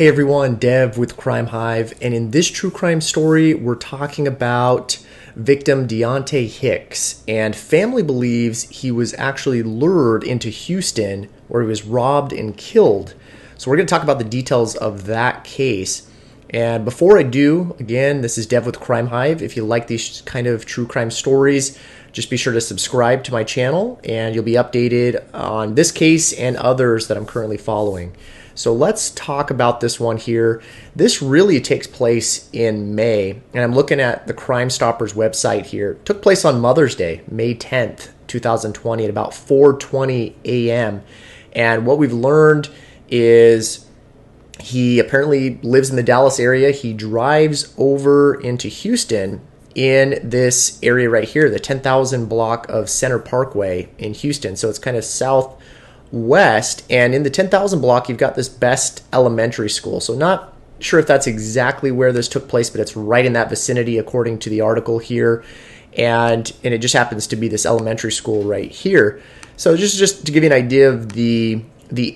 Hey everyone, Dev with Crime Hive, and in this true crime story, we're talking about victim Deonte Hicks, and family believes he was actually lured into Houston where he was robbed and killed. So we're going to talk about the details of that case. And before I do, again, this is Dev with Crime Hive. If you like these kind of true crime stories, just be sure to subscribe to my channel and you'll be updated on this case and others that I'm currently following. So let's talk about this one here. This really takes place in May, and I'm looking at the Crime Stoppers website here. It took place on Mother's Day, May 10th, 2020 at about 4:20 a.m. And what we've learned is he apparently lives in the Dallas area. He drives over into Houston in this area right here, the 10,000 block of Center Parkway in Houston. So it's kind of southwest, and in the 10,000 block, you've got this Best Elementary School. So not sure if that's exactly where this took place, but it's right in that vicinity according to the article here. And it just happens to be this elementary school right here. So just to give you an idea of the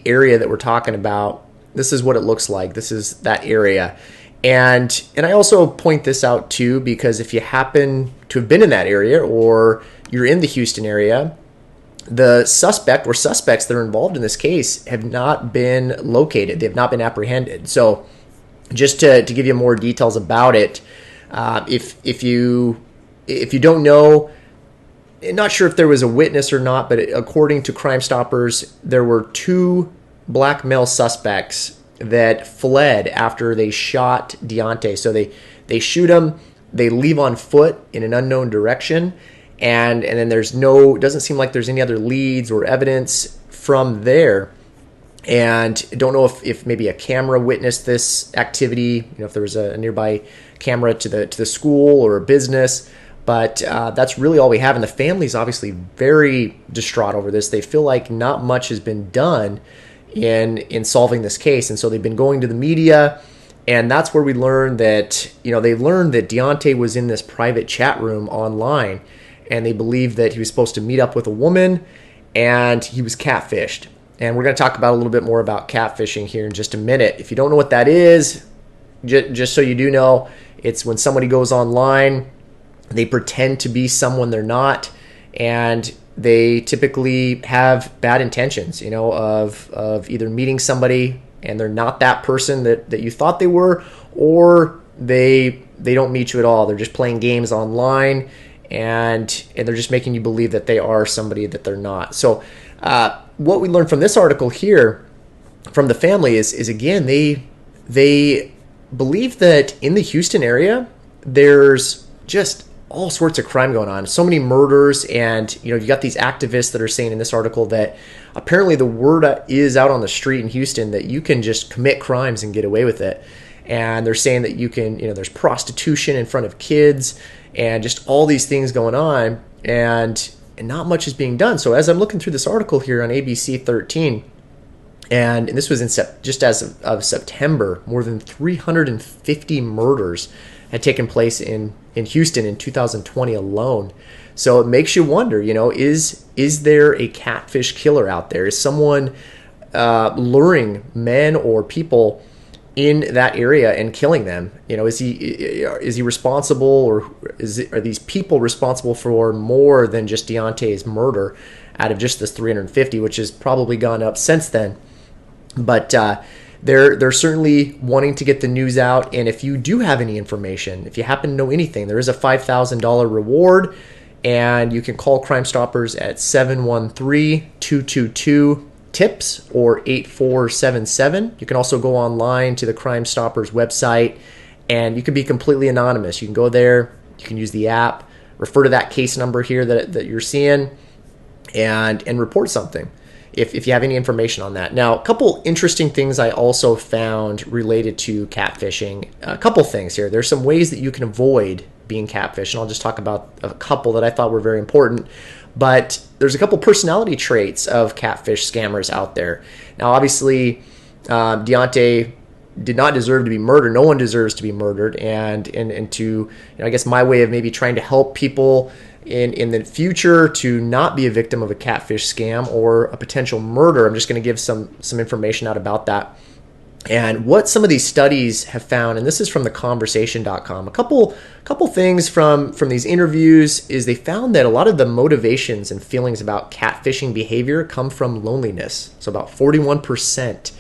area that we're talking about, this is what it looks like. This is that area. And I also point this out too, because if you happen to have been in that area or you're in the Houston area, the suspect or suspects that are involved in this case have not been located. They have not been apprehended. So just to give you more details about it, if you don't know, not sure if there was a witness or not, but according to Crime Stoppers, there were two black male suspects that fled after they shot Deonte. So they shoot him, they leave on foot in an unknown direction, and then it doesn't seem like there's any other leads or evidence from there. And don't know if maybe a camera witnessed this activity, if there was a nearby camera to the school or a business. But that's really all we have. And the family's obviously very distraught over this. They feel like not much has been done in solving this case. And so they've been going to the media, and that's where we learned that, they learned that Deonte was in this private chat room online, and they believe that he was supposed to meet up with a woman, and he was catfished. And we're going to talk about a little bit more about catfishing here in just a minute. If you don't know what that is, just so you do know, it's when somebody goes online, they pretend to be someone they're not, and they typically have bad intentions, of either meeting somebody and they're not that person that you thought they were, or they don't meet you at all. They're just playing games online, and they're just making you believe that they are somebody that they're not. So what we learned from this article here from the family is again, they believe that in the Houston area, there's just all sorts of crime going on, so many murders, and you got these activists that are saying in this article that apparently the word is out on the street in Houston that you can just commit crimes and get away with it. And they're saying that you can, there's prostitution in front of kids and just all these things going on, and not much is being done. So as I'm looking through this article here on ABC 13, and this was just as of September, more than 350 murders had taken place in Houston in 2020 alone. So it makes you wonder, is there a catfish killer out there? Is someone luring men or people in that area and killing them? Is he responsible, or are these people responsible for more than just Deonte's murder out of just this 350, which has probably gone up since then? But they're certainly wanting to get the news out, and if you do have any information, if you happen to know anything, there is a $5,000 reward, and you can call Crime Stoppers at 713-222-TIPS or 8477. You can also go online to the Crime Stoppers website, and you can be completely anonymous. You can go there, you can use the app, refer to that case number here that you're seeing, and report something if you have any information on that. Now, a couple interesting things I also found related to catfishing. A couple things here. There's some ways that you can avoid being catfished, and I'll just talk about a couple that I thought were very important. But there's a couple personality traits of catfish scammers out there. Now, obviously, Deonte did not deserve to be murdered. No one deserves to be murdered. And to, I guess my way of maybe trying to help people in the future to not be a victim of a catfish scam or a potential murder, I'm just going to give some information out about that. And what some of these studies have found, and this is from theconversation.com, a couple things from these interviews is they found that a lot of the motivations and feelings about catfishing behavior come from loneliness. So about 41%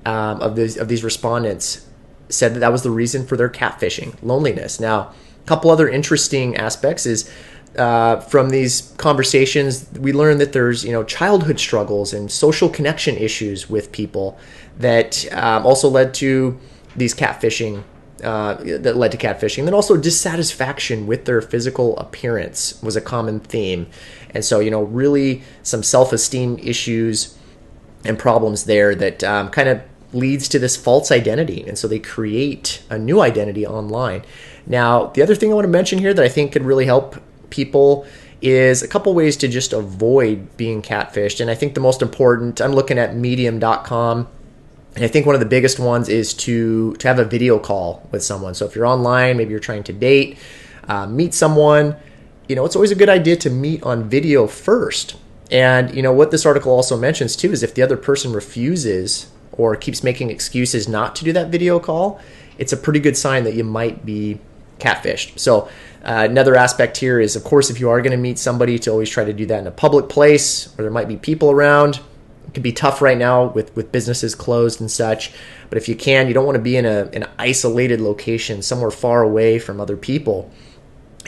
of these respondents said that was the reason for their catfishing, loneliness. Now, a couple other interesting aspects is from these conversations, we learned that there's childhood struggles and social connection issues with people that also led to these catfishing. That led to catfishing. Then also dissatisfaction with their physical appearance was a common theme, and so really some self-esteem issues and problems there that kind of leads to this false identity, and so they create a new identity online. Now, the other thing I want to mention here that I think could really help people is a couple ways to just avoid being catfished. And I think the most important, I'm looking at medium.com, and I think one of the biggest ones is to have a video call with someone. So if you're online, maybe you're trying to date, meet someone, it's always a good idea to meet on video first. And what this article also mentions too is if the other person refuses or keeps making excuses not to do that video call, it's a pretty good sign that you might be catfished. So another aspect here is, of course, if you are going to meet somebody, to always try to do that in a public place where there might be people around. It can be tough right now with businesses closed and such, but if you can, you don't want to be in an isolated location somewhere far away from other people.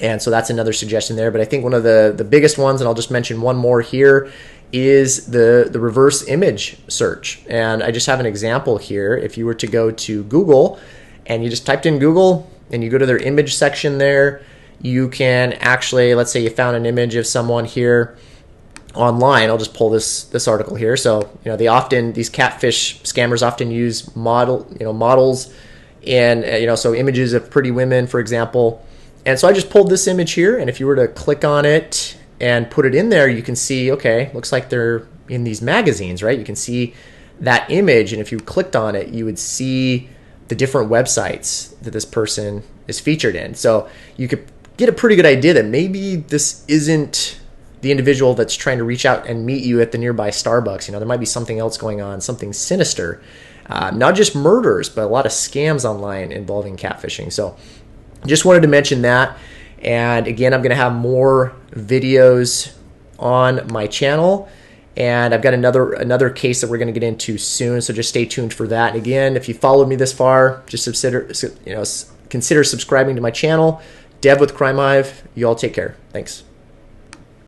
And so that's another suggestion there. But I think one of the biggest ones, and I'll just mention one more here, is the reverse image search. And I just have an example here. If you were to go to Google and you just typed in Google and you go to their image section there, you can actually, let's say you found an image of someone here online. I'll just pull this article here. So these catfish scammers often use models and so images of pretty women, for example. And so I just pulled this image here, and if you were to click on it and put it in there, you can see, okay, looks like they're in these magazines, right? You can see that image, and if you clicked on it, you would see the different websites that this person is featured in. So you could get a pretty good idea that maybe this isn't the individual that's trying to reach out and meet you at the nearby Starbucks. There might be something else going on, something sinister. Not just murders, but a lot of scams online involving catfishing. So just wanted to mention that. And again, I'm going to have more videos on my channel. And I've got another case that we're going to get into soon. So just stay tuned for that. And again, if you followed me this far, just consider subscribing to my channel. Dev with Crime Hive. You all take care. Thanks.